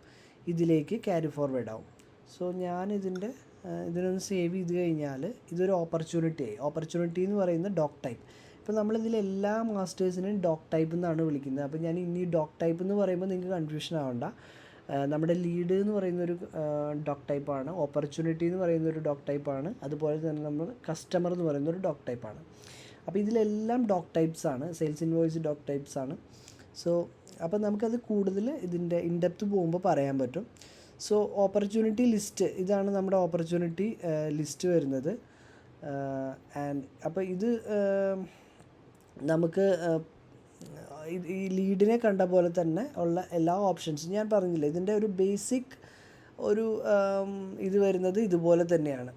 ഇതിലേക്ക് ക്യാരി ഫോർവേഡ് ആവും. സോ ഇതിനൊന്ന് സേവ് ചെയ്ത് കഴിഞ്ഞാൽ ഇതൊരു ഓപ്പർച്യൂണിറ്റി എന്ന് പറയുന്ന ഡോക് ടൈപ്പ്. ഇപ്പോൾ നമ്മളിതിൽ എല്ലാ മാസ്റ്റേഴ്സിനും ഡോക് ടൈപ്പ് എന്നാണ് വിളിക്കുന്നത്. അപ്പോൾ ഞാൻ ഇനി ഡോക് ടൈപ്പ് എന്ന് പറയുമ്പോൾ നിങ്ങൾക്ക് കൺഫ്യൂഷൻ ആവണ്ട. നമ്മുടെ ലീഡ് എന്ന് പറയുന്നൊരു ഡോക് ടൈപ്പാണ്, ഓപ്പർച്യൂണിറ്റി എന്ന് പറയുന്നൊരു ഡോക് ടൈപ്പാണ്, അതുപോലെ തന്നെ നമ്മൾ കസ്റ്റമർ എന്ന് പറയുന്നൊരു ഡോക് ടൈപ്പാണ്. അപ്പോൾ ഇതിലെല്ലാം ഡോക് ടൈപ്സ് ആണ്, സെയിൽസ് ഇൻവോയ്സ് ഡോക് ടൈപ്സ് ആണ്. സോ അപ്പോൾ നമുക്കത് കൂടുതൽ ഇതിൻ്റെ ഇൻഡെപ്ത് പോകുമ്പോൾ പറയാൻ പറ്റും. സോ ഓപ്പർച്യൂണിറ്റി ലിസ്റ്റ്, ഇതാണ് നമ്മുടെ ഓപ്പർച്യൂണിറ്റി ലിസ്റ്റ് വരുന്നത്. അപ്പോൾ ഇത് നമുക്ക് ഈ ലീഡിനെ കണ്ട പോലെ തന്നെ ഉള്ള എല്ലാ ഓപ്ഷൻസും ഞാൻ പറഞ്ഞില്ല, ഇതിൻ്റെ ഒരു ബേസിക് ഒരു ഇത് വരുന്നത് ഇതുപോലെ തന്നെയാണ്.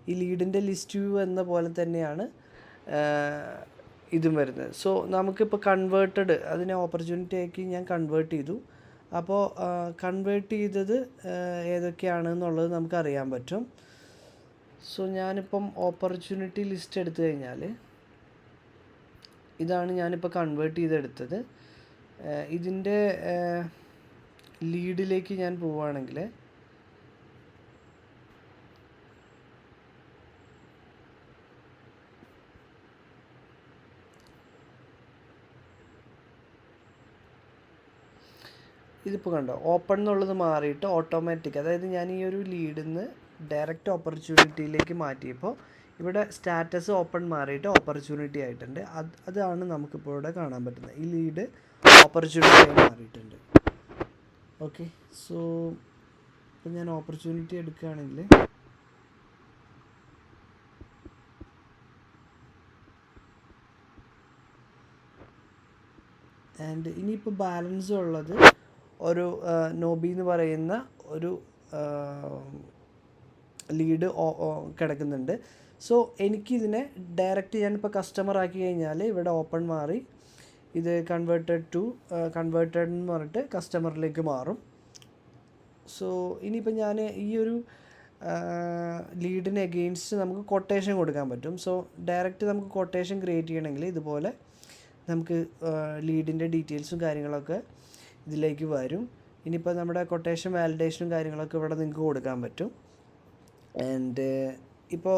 ഈ ലീഡിൻ്റെ ലിസ്റ്റ് വ്യൂ എന്ന പോലെ തന്നെയാണ് ഇതും വരുന്നത്. സോ നമുക്കിപ്പോൾ കൺവേർട്ടഡ്, അതിനെ ഓപ്പർച്യൂണിറ്റി ആക്കി ഞാൻ കൺവേർട്ട് ചെയ്തു. അപ്പോൾ കൺവേർട്ട് ചെയ്തത് ഏതൊക്കെയാണെന്നുള്ളത് നമുക്കറിയാൻ പറ്റും. സോ ഞാനിപ്പം ഓപ്പർച്യൂണിറ്റി ലിസ്റ്റ് എടുത്തു കഴിഞ്ഞാൽ ഇതാണ് ഞാനിപ്പോൾ കൺവേർട്ട് ചെയ്തെടുത്തത്. ഇതിൻ്റെ ലീഡിലേക്ക് ഞാൻ പോവുകയാണെങ്കിൽ ഇതിപ്പോൾ കണ്ടോ, ഓപ്പൺ എന്നുള്ളത് മാറിയിട്ട് ഓട്ടോമാറ്റിക്, അതായത് ഞാൻ ഈ ഒരു ലീഡിൽ നിന്ന് ഡയറക്റ്റ് ഓപ്പർച്യൂണിറ്റിയിലേക്ക് മാറ്റിയപ്പോൾ ഇവിടെ സ്റ്റാറ്റസ് ഓപ്പൺ മാറിയിട്ട് ഓപ്പർച്യൂണിറ്റി ആയിട്ടുണ്ട്. അതാണ് നമുക്കിപ്പോൾ ഇവിടെ കാണാൻ പറ്റുന്നത്. ഈ ലീഡ് ഓപ്പർച്യൂണിറ്റി ആയി മാറിയിട്ടുണ്ട്. ഓക്കെ, സോ ഇപ്പം ഞാൻ ഓപ്പർച്യൂണിറ്റി എടുക്കുകയാണെങ്കിൽ ഇനിയിപ്പോൾ ബാലൻസ് ഉള്ളത് ഒരു നോബി എന്ന് പറയുന്ന ഒരു ലീഡ് കിടക്കുന്നുണ്ട്. സോ എനിക്കിതിനെ ഡയറക്റ്റ് ഞാനിപ്പോൾ കസ്റ്റമർ ആക്കി കഴിഞ്ഞാൽ ഇവിടെ ഓപ്പൺ മാറി ഇത് കൺവേർട്ടഡ് എന്ന് പറഞ്ഞിട്ട് കസ്റ്റമറിലേക്ക് മാറും. സോ ഇനിയിപ്പോൾ ഞാൻ ഈ ഒരു ലീഡിന് എഗെയിൻസ്റ്റ് നമുക്ക് കൊട്ടേഷൻ കൊടുക്കാൻ പറ്റും. സോ ഡയറക്റ്റ് നമുക്ക് കൊട്ടേഷൻ ക്രിയേറ്റ് ചെയ്യണമെങ്കിൽ ഇതുപോലെ നമുക്ക് ലീഡിൻ്റെ ഡീറ്റെയിൽസും കാര്യങ്ങളൊക്കെ ഇതിലേക്ക് വരും. ഇനിയിപ്പോൾ നമ്മുടെ കൊട്ടേഷൻ വാലിഡേഷനും കാര്യങ്ങളൊക്കെ ഇവിടെ നിങ്ങൾക്ക് കൊടുക്കാൻ പറ്റും. ഇപ്പോൾ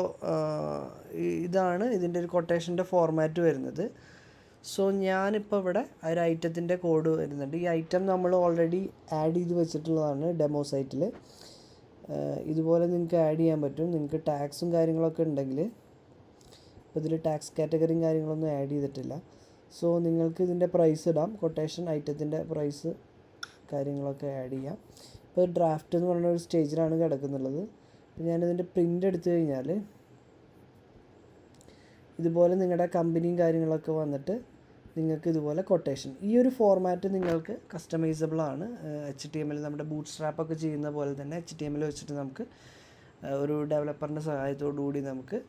ഇതാണ് ഇതിൻ്റെ ഒരു കൊട്ടേഷൻ്റെ ഫോർമാറ്റ് വരുന്നത്. സോ ഞാനിപ്പോൾ ഇവിടെ ഒരു ഐറ്റത്തിൻ്റെ കോഡ് വരുന്നുണ്ട്. ഈ ഐറ്റം നമ്മൾ ഓൾറെഡി ആഡ് ചെയ്ത് വെച്ചിട്ടുള്ളതാണ് ഡെമോ സൈറ്റിൽ. ഇതുപോലെ നിങ്ങൾക്ക് ആഡ് ചെയ്യാൻ പറ്റും. നിങ്ങൾക്ക് ടാക്സും കാര്യങ്ങളൊക്കെ ഉണ്ടെങ്കിൽ, ഇപ്പോൾ ഇതിൽ ടാക്സ് കാറ്റഗറിയും കാര്യങ്ങളൊന്നും ആഡ് ചെയ്തിട്ടില്ല. സോ നിങ്ങൾക്ക് ഇതിൻ്റെ പ്രൈസ് ഇടാം, കൊട്ടേഷൻ ഐറ്റത്തിൻ്റെ പ്രൈസ് കാര്യങ്ങളൊക്കെ ആഡ് ചെയ്യാം. ഇപ്പോൾ ഡ്രാഫ്റ്റ് എന്ന് പറയുന്ന ഒരു സ്റ്റേജിലാണ് കിടക്കുന്നുള്ളത്. അപ്പോൾ ഞാനിതിൻ്റെ പ്രിൻ്റ് എടുത്തു കഴിഞ്ഞാൽ ഇതുപോലെ നിങ്ങളുടെ കമ്പനിയും കാര്യങ്ങളൊക്കെ വന്നിട്ട് നിങ്ങൾക്ക് ഇതുപോലെ കൊട്ടേഷൻ, ഈ ഒരു ഫോർമാറ്റ് നിങ്ങൾക്ക് കസ്റ്റമൈസബിൾ ആണ്. HTML നമ്മുടെ ബൂട്ട് സ്ട്രാപ്പൊക്കെ ചെയ്യുന്ന പോലെ തന്നെ HTML വെച്ചിട്ട് നമുക്ക് ഒരു ഡെവലപ്പറിൻ്റെ സഹായത്തോടു കൂടി നമുക്ക്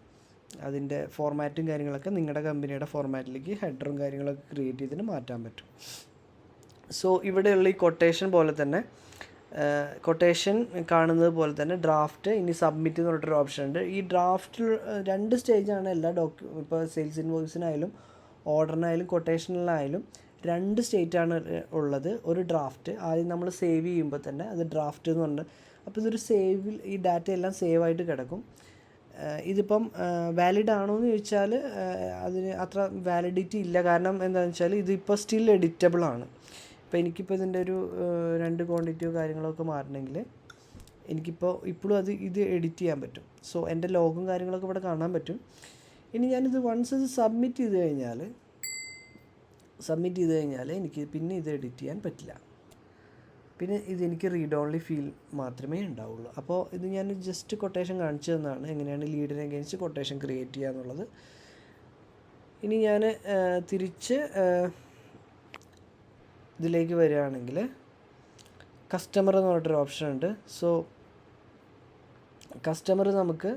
അതിൻ്റെ ഫോർമാറ്റും കാര്യങ്ങളൊക്കെ നിങ്ങളുടെ കമ്പനിയുടെ ഫോർമാറ്റിലേക്ക് ഹെഡറും കാര്യങ്ങളൊക്കെ ക്രിയേറ്റ് ചെയ്തിട്ട് മാറ്റാൻ പറ്റും. സോ ഇവിടെയുള്ള ഈ കൊട്ടേഷൻ പോലെ തന്നെ കൊട്ടേഷൻ കാണുന്നത് പോലെ തന്നെ ഡ്രാഫ്റ്റ്, ഇനി സബ്മിറ്റ് എന്ന് പറഞ്ഞിട്ടൊരു ഓപ്ഷൻ ഉണ്ട്. ഈ ഡ്രാഫ്റ്റിൽ 2 സ്റ്റേജാണ് എല്ലാ ഇപ്പോൾ സെയിൽസ് ഇൻവോയ്സിനായാലും ഓർഡറിനായാലും കൊട്ടേഷനിലായാലും 2 സ്റ്റേറ്റാണ് ഉള്ളത്. ഒരു ഡ്രാഫ്റ്റ് ആദ്യം നമ്മൾ സേവ് ചെയ്യുമ്പോൾ തന്നെ അത് ഡ്രാഫ്റ്റ് എന്ന് പറഞ്ഞിട്ട്, അപ്പോൾ ഇതൊരു സേവിൽ ഈ ഡാറ്റ എല്ലാം സേവായിട്ട് കിടക്കും. ഇതിപ്പം വാലിഡ് ആണോ എന്ന് ചോദിച്ചാൽ അതിന് അത്ര വാലിഡിറ്റി ഇല്ല. കാരണം എന്താണെന്ന് വെച്ചാൽ ഇതിപ്പോൾ സ്റ്റിൽ എഡിറ്റബിൾ ആണ്. ഇപ്പോൾ എനിക്കിപ്പോൾ ഇതിൻ്റെ ഒരു 2 ക്വാണ്ടിറ്റിയോ കാര്യങ്ങളൊക്കെ മാറണമെങ്കിൽ ഇപ്പോഴും ഇത് എഡിറ്റ് ചെയ്യാൻ പറ്റും. സോ എൻ്റെ ലോഗും കാര്യങ്ങളൊക്കെ ഇവിടെ കാണാൻ പറ്റും. ഇനി ഞാനിത് വൺസ് ഇത് സബ്മിറ്റ് ചെയ്ത് കഴിഞ്ഞാൽ എനിക്ക് പിന്നെ ഇത് എഡിറ്റ് ചെയ്യാൻ പറ്റില്ല. പിന്നെ ഇതെനിക്ക് റീഡ് ഓൺലി ഫീൽ മാത്രമേ ഉണ്ടാവുള്ളൂ. അപ്പോൾ ഇത് ഞാൻ ജസ്റ്റ് കൊട്ടേഷൻ കാണിച്ചു തന്നതാണ് എങ്ങനെയാണ് ലീഡിന് അഗെയിൻസ്റ്റ് കൊട്ടേഷൻ ക്രിയേറ്റ് ചെയ്യുക എന്നുള്ളത്. ഇനി ഞാൻ തിരിച്ച് ഇതിലേക്ക് വരികയാണെങ്കിൽ കസ്റ്റമർ എന്ന് പറഞ്ഞിട്ടൊരു ഓപ്ഷൻ ഉണ്ട്. സോ കസ്റ്റമർ നമുക്ക്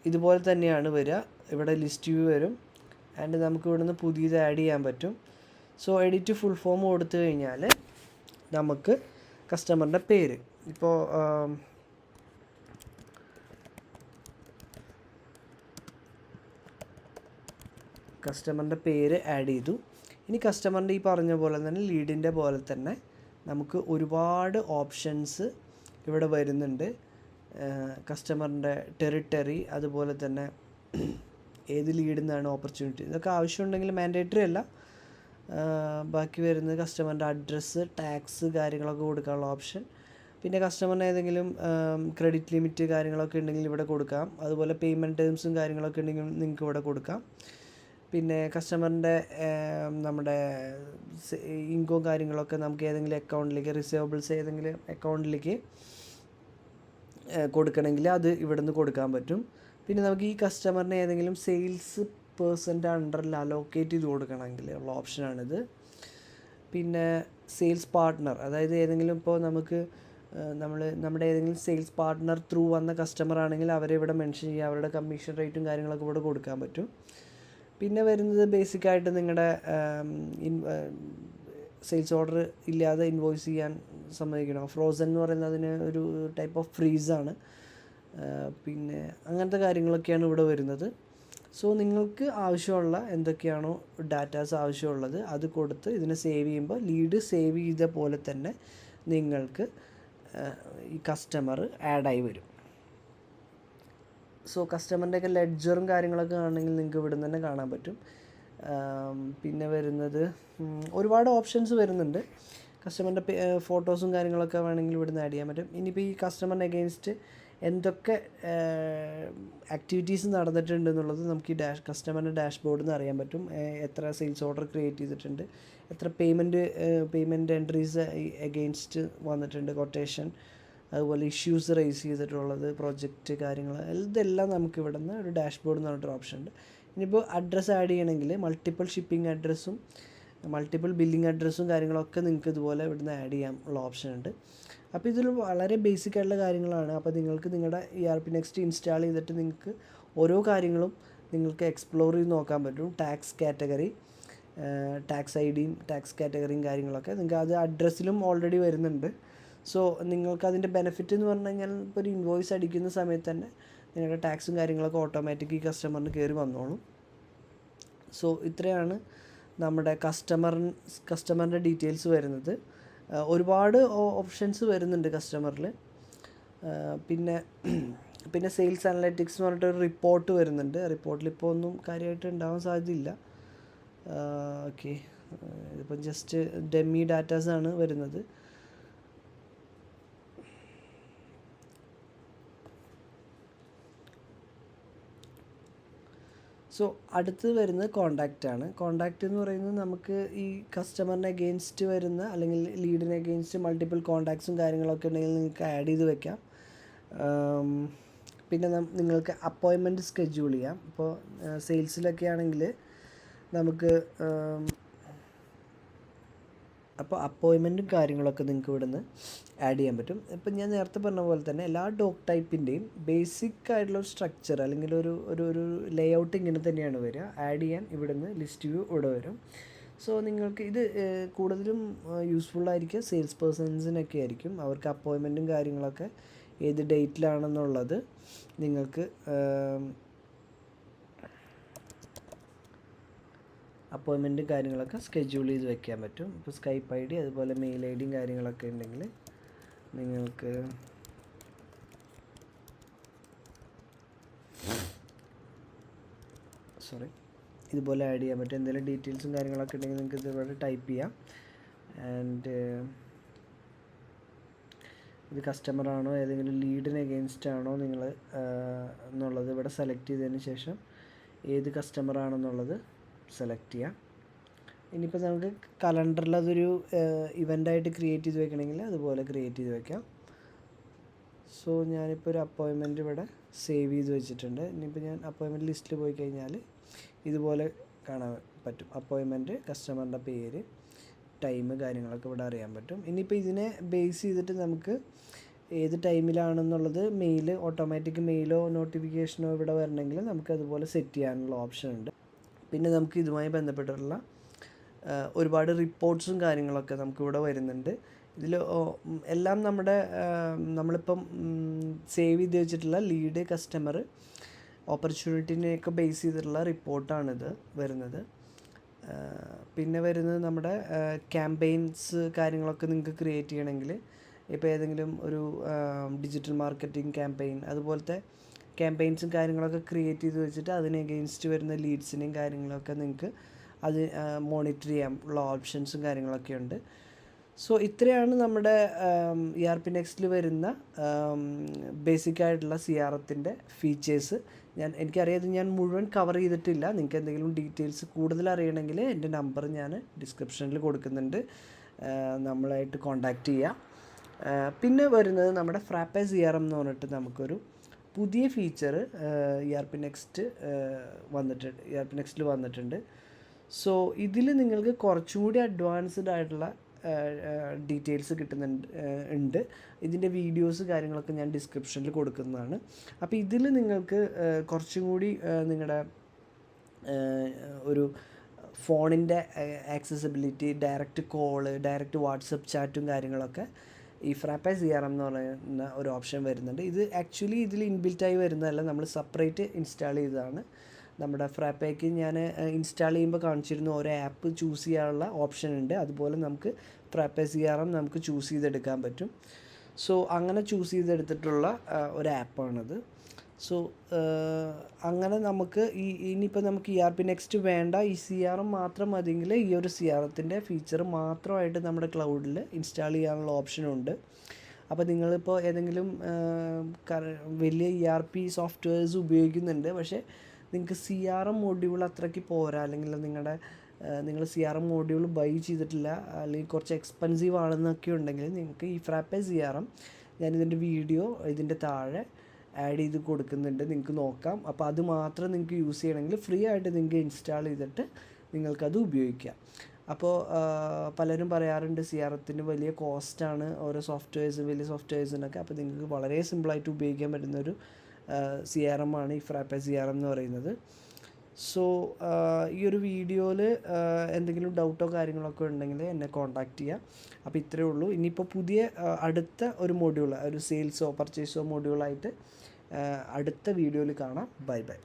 ഇതുപോലെ തന്നെയാണ് വരിക. ഇവിടെ ലിസ്റ്റ് വ്യൂ വരും. നമുക്ക് ഇവിടുന്ന് പുതിയത് ആഡ് ചെയ്യാൻ പറ്റും. സോ എഡിറ്റ് ഫുൾ ഫോം കൊടുത്തു കഴിഞ്ഞാൽ നമുക്ക് കസ്റ്റമറിൻ്റെ പേര്, ഇപ്പോൾ കസ്റ്റമറിൻ്റെ പേര് ആഡ് ചെയ്തു. ഇനി കസ്റ്റമറിൻ്റെ ഈ പറഞ്ഞ പോലെ തന്നെ ലീഡിൻ്റെ പോലെ തന്നെ നമുക്ക് ഒരുപാട് ഓപ്ഷൻസ് ഇവിടെ വരുന്നുണ്ട്. കസ്റ്റമറിൻ്റെ ടെറിട്ടറി, അതുപോലെ തന്നെ ഏത് ലീഡിൽ നിന്നാണ് ഓപ്പർച്യൂണിറ്റി, ഇതൊക്കെ ആവശ്യമുണ്ടെങ്കിൽ മാൻഡേറ്ററി അല്ല. ബാക്കി വരുന്നത് കസ്റ്റമറിൻ്റെ അഡ്രസ്സ്, ടാക്സ് കാര്യങ്ങളൊക്കെ കൊടുക്കാനുള്ള ഓപ്ഷൻ. പിന്നെ കസ്റ്റമറിന് ഏതെങ്കിലും ക്രെഡിറ്റ് ലിമിറ്റ് കാര്യങ്ങളൊക്കെ ഉണ്ടെങ്കിൽ ഇവിടെ കൊടുക്കാം. അതുപോലെ പേയ്മെൻറ്റ് ടേംസും കാര്യങ്ങളൊക്കെ ഉണ്ടെങ്കിൽ നിങ്ങൾക്ക് ഇവിടെ കൊടുക്കാം. പിന്നെ കസ്റ്റമറിൻ്റെ നമ്മുടെ ഇൻകം കാര്യങ്ങളൊക്കെ നമുക്ക് ഏതെങ്കിലും അക്കൗണ്ടിലേക്ക്, റിസീവബിൾസ് ഏതെങ്കിലും അക്കൗണ്ടിലേക്ക് കൊടുക്കണമെങ്കിൽ അത് ഇവിടെ നിന്ന് കൊടുക്കാൻ പറ്റും. പിന്നെ നമുക്ക് ഈ കസ്റ്റമറിന് ഏതെങ്കിലും സെയിൽസ് പേഴ്സൻ്റെ അണ്ടറിൽ അലോക്കേറ്റ് ചെയ്ത് കൊടുക്കണമെങ്കിൽ ഉള്ള ഓപ്ഷനാണിത്. പിന്നെ സെയിൽസ് പാർട്ട്ണർ, അതായത് ഏതെങ്കിലും ഇപ്പോൾ നമുക്ക് നമ്മുടെ ഏതെങ്കിലും സെയിൽസ് പാർട്ട്ണർ ത്രൂ വന്ന കസ്റ്റമർ ആണെങ്കിൽ അവരെ ഇവിടെ മെൻഷൻ ചെയ്യുക, അവരുടെ കമ്മീഷൻ റേറ്റും കാര്യങ്ങളൊക്കെ ഇവിടെ കൊടുക്കാൻ പറ്റും. പിന്നെ വരുന്നത് ബേസിക്കായിട്ട് നിങ്ങളുടെ സെയിൽസ് ഓർഡർ ഇല്ലാതെ ഇൻവോയ്സ് ചെയ്യാൻ സമ്മതിക്കണം. ഫ്രോസൺ എന്ന് പറയുന്നതിന് ഒരു ടൈപ്പ് ഓഫ് ഫ്രീസാണ്. പിന്നെ അങ്ങനത്തെ കാര്യങ്ങളൊക്കെയാണ് ഇവിടെ വരുന്നത്. സോ നിങ്ങൾക്ക് ആവശ്യമുള്ള എന്തൊക്കെയാണോ ഡാറ്റാസ് ആവശ്യമുള്ളത് അത് കൊടുത്ത് ഇതിനെ സേവ് ചെയ്യുമ്പോൾ ലീഡ് സേവ് ചെയ്ത പോലെ തന്നെ നിങ്ങൾക്ക് ഈ കസ്റ്റമർ ആഡായി വരും. സോ കസ്റ്റമറിൻ്റെയൊക്കെ ലെഡ്ജറും കാര്യങ്ങളൊക്കെ ആണെങ്കിൽ നിങ്ങൾക്ക് ഇവിടെ നിന്ന് തന്നെ കാണാൻ പറ്റും. പിന്നെ വരുന്നത് ഒരുപാട് ഓപ്ഷൻസ് വരുന്നുണ്ട്. കസ്റ്റമറിൻ്റെ ഫോട്ടോസും കാര്യങ്ങളൊക്കെ വേണമെങ്കിൽ ഇവിടെ നിന്ന് ആഡ് ചെയ്യാൻ പറ്റും. ഇനിയിപ്പോൾ ഈ കസ്റ്റമറിന് അഗെയിൻസ്റ്റ് എന്തൊക്കെ ആക്ടിവിറ്റീസ് നടന്നിട്ടുണ്ട് എന്നുള്ളത് നമുക്ക് ഈ കസ്റ്റമറിൻ്റെ ഡാഷ്ബോർഡിൽ നിന്ന് അറിയാൻ പറ്റും. എത്ര സെയിൽസ് ഓർഡർ ക്രിയേറ്റ് ചെയ്തിട്ടുണ്ട്, എത്ര പേയ്മെൻറ്റ് എൻട്രീസ് അഗെയിൻസ്റ്റ് വന്നിട്ടുണ്ട്, കൊട്ടേഷൻ, അതുപോലെ ഇഷ്യൂസ് റേസ് ചെയ്തിട്ടുള്ളത്, പ്രൊജക്റ്റ് കാര്യങ്ങൾ, ഇതെല്ലാം നമുക്ക് ഇവിടെ നിന്ന് ഒരു ഡാഷ്ബോർഡ് എന്ന് പറഞ്ഞിട്ടൊരു ഓപ്ഷൻ ഉണ്ട്. ഇനിയിപ്പോൾ അഡ്രസ്സ് ആഡ് ചെയ്യണമെങ്കിൽ മൾട്ടിപ്പിൾ ഷിപ്പിംഗ് അഡ്രസ്സും മൾട്ടിപ്പിൾ ബില്ലിംഗ് അഡ്രസ്സും കാര്യങ്ങളൊക്കെ നിങ്ങൾക്ക് ഇതുപോലെ ഇവിടുന്ന് ആഡ് ചെയ്യാൻ ഉള്ള ഓപ്ഷൻ ഉണ്ട്. അപ്പോൾ ഇതിൽ വളരെ ബേസിക് ആയിട്ടുള്ള കാര്യങ്ങളാണ്. അപ്പോൾ നിങ്ങൾക്ക് നിങ്ങളുടെ ERP നെക്സ്റ്റ് ഇൻസ്റ്റാൾ ചെയ്തിട്ട് നിങ്ങൾക്ക് ഓരോ കാര്യങ്ങളും നിങ്ങൾക്ക് എക്സ്പ്ലോർ ചെയ്ത് നോക്കാൻ പറ്റും. ടാക്സ് കാറ്റഗറി, ടാക്സ് ഐഡിയും ടാക്സ് കാറ്റഗറിയും കാര്യങ്ങളൊക്കെ നിങ്ങൾക്ക് അത് അഡ്രസ്സിലും ഓൾറെഡി വരുന്നുണ്ട്. സോ നിങ്ങൾക്ക് അതിൻ്റെ ബെനിഫിറ്റ് എന്ന് പറഞ്ഞു കഴിഞ്ഞാൽ ഇപ്പോൾ ഒരു ഇൻവോയ്സ് അടിക്കുന്ന സമയത്ത് തന്നെ നിങ്ങളുടെ ടാക്സും കാര്യങ്ങളൊക്കെ ഓട്ടോമാറ്റിക് ഈ കസ്റ്റമറിന് കയറി വന്നോളും. സോ ഇത്രയാണ് നമ്മുടെ കസ്റ്റമറിൻ്റെ ഡീറ്റെയിൽസ് വരുന്നത്. ഒരുപാട് ഓപ്ഷൻസ് വരുന്നുണ്ട് കസ്റ്റമറിൽ. പിന്നെ സെയിൽസ് അനലറ്റിക്സ് എന്ന് പറഞ്ഞിട്ടൊരു റിപ്പോർട്ട് വരുന്നുണ്ട്. റിപ്പോർട്ടിൽ ഇപ്പോൾ ഒന്നും കാര്യമായിട്ട് ഉണ്ടാവാൻ സാധ്യതയില്ല. ഓക്കെ, ഇതിപ്പം ജസ്റ്റ് ഡെമ്മി ഡാറ്റാസാണ് വരുന്നത്. സോ അടുത്ത് വരുന്നത് കോണ്ടാക്റ്റ് ആണ്. കോണ്ടാക്റ്റ് എന്ന് പറയുന്നത് നമുക്ക് ഈ കസ്റ്റമറിന് അഗെയിൻസ്റ്റ് വരുന്ന അല്ലെങ്കിൽ ലീഡിന് അഗെയിൻസ്റ്റ് മൾട്ടിപ്പിൾ കോണ്ടാക്ട്സും കാര്യങ്ങളൊക്കെ ഉണ്ടെങ്കിൽ നിങ്ങൾക്ക് ആഡ് ചെയ്ത് വെക്കാം. പിന്നെ നിങ്ങൾക്ക് അപ്പോയിൻമെൻറ്റ് സ്കെഡ്യൂൾ ചെയ്യാം. ഇപ്പോൾ സെയിൽസിലൊക്കെ ആണെങ്കിൽ നമുക്ക് അപ്പോൾ അപ്പോയിൻമെൻറ്റും കാര്യങ്ങളൊക്കെ നിങ്ങൾക്ക് ഇവിടുന്ന് ആഡ് ചെയ്യാൻ പറ്റും. ഇപ്പം ഞാൻ നേരത്തെ പറഞ്ഞ പോലെ തന്നെ എല്ലാ ഡോക് ടൈപ്പിൻ്റെയും ബേസിക് ആയിട്ടുള്ള ഒരു സ്ട്രക്ചർ അല്ലെങ്കിൽ ഒരു ലേ ഔട്ട് ഇങ്ങനെ തന്നെയാണ് വരിക. ആഡ് ചെയ്യാൻ ഇവിടുന്ന് ലിസ്റ്റ് വ്യൂ ഇവിടെ വരും. സോ നിങ്ങൾക്ക് ഇത് കൂടുതലും യൂസ്ഫുള്ളായിരിക്കുക സെയിൽസ് പേഴ്സൺസിനൊക്കെ ആയിരിക്കും. അവർക്ക് അപ്പോയിൻമെൻറ്റും കാര്യങ്ങളൊക്കെ ഏത് ഡേറ്റിലാണെന്നുള്ളത് നിങ്ങൾക്ക് അപ്പോയിൻമെൻറ്റും കാര്യങ്ങളൊക്കെ സ്കെഡ്യൂൾ ചെയ്ത് വെക്കാൻ പറ്റും. ഇപ്പോൾ സ്കൈപ്പ് ID അതുപോലെ മെയിൽ IDയും കാര്യങ്ങളൊക്കെ ഉണ്ടെങ്കിൽ നിങ്ങൾക്ക് ഇതുപോലെ ആഡ് ചെയ്യാൻ പറ്റും. എന്തെങ്കിലും ഡീറ്റെയിൽസും കാര്യങ്ങളൊക്കെ ഉണ്ടെങ്കിൽ നിങ്ങൾക്ക് ഇതുപോലെ ടൈപ്പ് ചെയ്യാം. ആൻഡ് ഇത് കസ്റ്റമറാണോ ഏതെങ്കിലും ലീഡിന് അഗെയിൻസ്റ്റ് ആണോ നിങ്ങൾ എന്നുള്ളത് ഇവിടെ സെലക്ട് ചെയ്തതിന് ശേഷം ഏത് കസ്റ്റമറാണെന്നുള്ളത് സെലക്ട് ചെയ്യാം. ഇനിയിപ്പോൾ നമുക്ക് കലണ്ടറിൽ അതൊരു ഇവൻ്റായിട്ട് ക്രിയേറ്റ് ചെയ്ത് വെക്കണമെങ്കിൽ അതുപോലെ ക്രിയേറ്റ് ചെയ്ത് വെക്കാം. സോ ഞാനിപ്പോൾ ഒരു അപ്പോയിൻമെൻറ്റ് ഇവിടെ സേവ് ചെയ്ത് വെച്ചിട്ടുണ്ട്. ഇനിയിപ്പോൾ ഞാൻ അപ്പോയിൻമെൻറ്റ് ലിസ്റ്റിൽ പോയി കഴിഞ്ഞാൽ ഇതുപോലെ കാണാൻ പറ്റും. അപ്പോയിൻമെൻറ്റ്, കസ്റ്റമറിൻ്റെ പേര്, ടൈം കാര്യങ്ങളൊക്കെ ഇവിടെ അറിയാൻ പറ്റും. ഇനിയിപ്പോൾ ഇതിനെ ബേസ് ചെയ്തിട്ട് നമുക്ക് ഏത് ടൈമിലാണെന്നുള്ളത് ഓട്ടോമാറ്റിക് മെയിലോ നോട്ടിഫിക്കേഷനോ ഇവിടെ വരണമെങ്കിൽ നമുക്ക് അതുപോലെ സെറ്റ് ചെയ്യാനുള്ള ഓപ്ഷൻ ഉണ്ട്. പിന്നെ നമുക്ക് ഇതുമായി ബന്ധപ്പെട്ടുള്ള ഒരുപാട് റിപ്പോർട്ട്സും കാര്യങ്ങളൊക്കെ നമുക്കിവിടെ വരുന്നുണ്ട്. ഇതിൽ എല്ലാം നമ്മളിപ്പം സേവ് ചെയ്ത് വെച്ചിട്ടുള്ള ലീഡ്, കസ്റ്റമർ, ഓപ്പർച്യൂണിറ്റിനെയൊക്കെ ബേസ് ചെയ്തിട്ടുള്ള റിപ്പോർട്ടാണിത് വരുന്നത്. പിന്നെ വരുന്നത് നമ്മുടെ ക്യാമ്പയിൻസ് കാര്യങ്ങളൊക്കെ നിങ്ങൾക്ക് ക്രിയേറ്റ് ചെയ്യണമെങ്കിൽ, ഇപ്പോൾ ഏതെങ്കിലും ഒരു ഡിജിറ്റൽ മാർക്കറ്റിംഗ് ക്യാമ്പയിൻ അതുപോലത്തെ ക്യാമ്പയിൻസും കാര്യങ്ങളൊക്കെ ക്രിയേറ്റ് ചെയ്ത് വെച്ചിട്ട് അതിന് എഗെയിൻസ്റ്റ് വരുന്ന ലീഡ്സിനെയും കാര്യങ്ങളൊക്കെ നിങ്ങൾക്ക് അത് മോണിറ്റർ ചെയ്യാൻ ഉള്ള ഓപ്ഷൻസും കാര്യങ്ങളൊക്കെ ഉണ്ട്. സോ ഇത്രയാണ് നമ്മുടെ ERP നെക്സ്റ്റിൽ വരുന്ന ബേസിക് ആയിട്ടുള്ള CRMത്തിൻ്റെ ഫീച്ചേഴ്സ്. എനിക്കറിയാം ഞാൻ മുഴുവൻ കവർ ചെയ്തിട്ടില്ല. നിങ്ങൾക്ക് എന്തെങ്കിലും ഡീറ്റെയിൽസ് കൂടുതൽ അറിയണമെങ്കിൽ എൻ്റെ നമ്പർ ഞാൻ ഡിസ്ക്രിപ്ഷനിൽ കൊടുക്കുന്നുണ്ട്, നമ്മളായിട്ട് കോൺടാക്റ്റ് ചെയ്യുക. പിന്നെ വരുന്നത് നമ്മുടെ ഫ്രാപ്പെ CRM എന്ന് പറഞ്ഞിട്ട് നമുക്കൊരു പുതിയ ഫീച്ചർ ERP നെക്സ്റ്റിൽ വന്നിട്ടുണ്ട്. സോ ഇതിൽ നിങ്ങൾക്ക് കുറച്ചും കൂടി അഡ്വാൻസ്ഡ് ആയിട്ടുള്ള ഡീറ്റെയിൽസ് ഉണ്ട്. ഇതിൻ്റെ വീഡിയോസ് കാര്യങ്ങളൊക്കെ ഞാൻ ഡിസ്ക്രിപ്ഷനിൽ കൊടുക്കുന്നതാണ്. അപ്പോൾ ഇതിൽ നിങ്ങൾക്ക് കുറച്ചും കൂടി നിങ്ങളുടെ ഒരു ഫോണിൻ്റെ accessibility, direct call, direct WhatsApp ചാറ്റും കാര്യങ്ങളൊക്കെ ഈ ഫ്രാപ്പെ CRM എന്ന് പറയുന്ന ഒരു ഓപ്ഷൻ വരുന്നുണ്ട്. ഇത് ആക്ച്വലി ഇതിൽ ഇൻബിൽറ്റായി വരുന്നതല്ല, നമ്മൾ സെപ്പറേറ്റ് ഇൻസ്റ്റാൾ ചെയ്തതാണ്. നമ്മുടെ ഫ്രാപ്പയ്ക്ക് ഞാൻ ഇൻസ്റ്റാൾ ചെയ്യുമ്പോൾ കാണിച്ചിരുന്നു ഓരോ ആപ്പ് ചൂസ് ചെയ്യാനുള്ള ഓപ്ഷൻ ഉണ്ട്. അതുപോലെ നമുക്ക് ഫ്രാപ്പെ CRM നമുക്ക് ചൂസ് ചെയ്തെടുക്കാൻ പറ്റും. സോ അങ്ങനെ ചൂസ് ചെയ്തെടുത്തിട്ടുള്ള ഒരു ആപ്പാണിത്. സോ അങ്ങനെ നമുക്ക് ഇനിയിപ്പോൾ നമുക്ക് ERP നെക്സ്റ്റ് വേണ്ട, ഈ CRM മാത്രം മതിയെങ്കിൽ ഈ ഒരു CRMത്തിൻ്റെ ഫീച്ചർ മാത്രമായിട്ട് നമ്മുടെ ക്ലൗഡിൽ ഇൻസ്റ്റാൾ ചെയ്യാനുള്ള ഓപ്ഷനുണ്ട്. അപ്പോൾ നിങ്ങളിപ്പോൾ ഏതെങ്കിലും വലിയ ERP സോഫ്റ്റ്വെയർസ് ഉപയോഗിക്കുന്നുണ്ട്, പക്ഷേ നിങ്ങൾക്ക് CRM മോഡ്യൂൾ അത്രയ്ക്ക് പോരാ, അല്ലെങ്കിൽ നിങ്ങൾ CRM മോഡ്യൂൾ ബൈ ചെയ്തിട്ടില്ല, അല്ലെങ്കിൽ കുറച്ച് എക്സ്പെൻസീവ് ആണെന്നൊക്കെ ഉണ്ടെങ്കിൽ നിങ്ങൾക്ക് ഈ ഫ്രാപ്പെ CRM ഞാനിതിൻ്റെ വീഡിയോ ഇതിൻ്റെ താഴെ ആഡ് ചെയ്ത് കൊടുക്കുന്നുണ്ട്, നിങ്ങൾക്ക് നോക്കാം. അപ്പോൾ അത് മാത്രം നിങ്ങൾക്ക് യൂസ് ചെയ്യണമെങ്കിൽ ഫ്രീ ആയിട്ട് നിങ്ങൾക്ക് ഇൻസ്റ്റാൾ ചെയ്തിട്ട് നിങ്ങൾക്കത് ഉപയോഗിക്കാം. അപ്പോൾ പലരും പറയാറുണ്ട് CRMത്തിന് വലിയ കോസ്റ്റാണ് ഓരോ വലിയ സോഫ്റ്റ്വെയർസിനൊക്കെ. അപ്പോൾ നിങ്ങൾക്ക് വളരെ സിമ്പിളായിട്ട് ഉപയോഗിക്കാൻ പറ്റുന്നൊരു CRM ആണ് ഈ ഫ്രാപ്പെ CRM എന്ന് പറയുന്നത്. സോ ഈ ഒരു വീഡിയോയിൽ എന്തെങ്കിലും ഡൗട്ടോ കാര്യങ്ങളൊക്കെ ഉണ്ടെങ്കിൽ എന്നെ കോൺടാക്റ്റ് ചെയ്യാം. അപ്പോൾ ഇത്രയേ ഉള്ളൂ. ഇനിയിപ്പോൾ പുതിയ അടുത്ത ഒരു മോഡ്യൂൾ, ഒരു സെയിൽസോ പർച്ചേസോ മോഡ്യൂളായിട്ട് അടുത്ത വീഡിയോയിൽ കാണാം. Bye bye.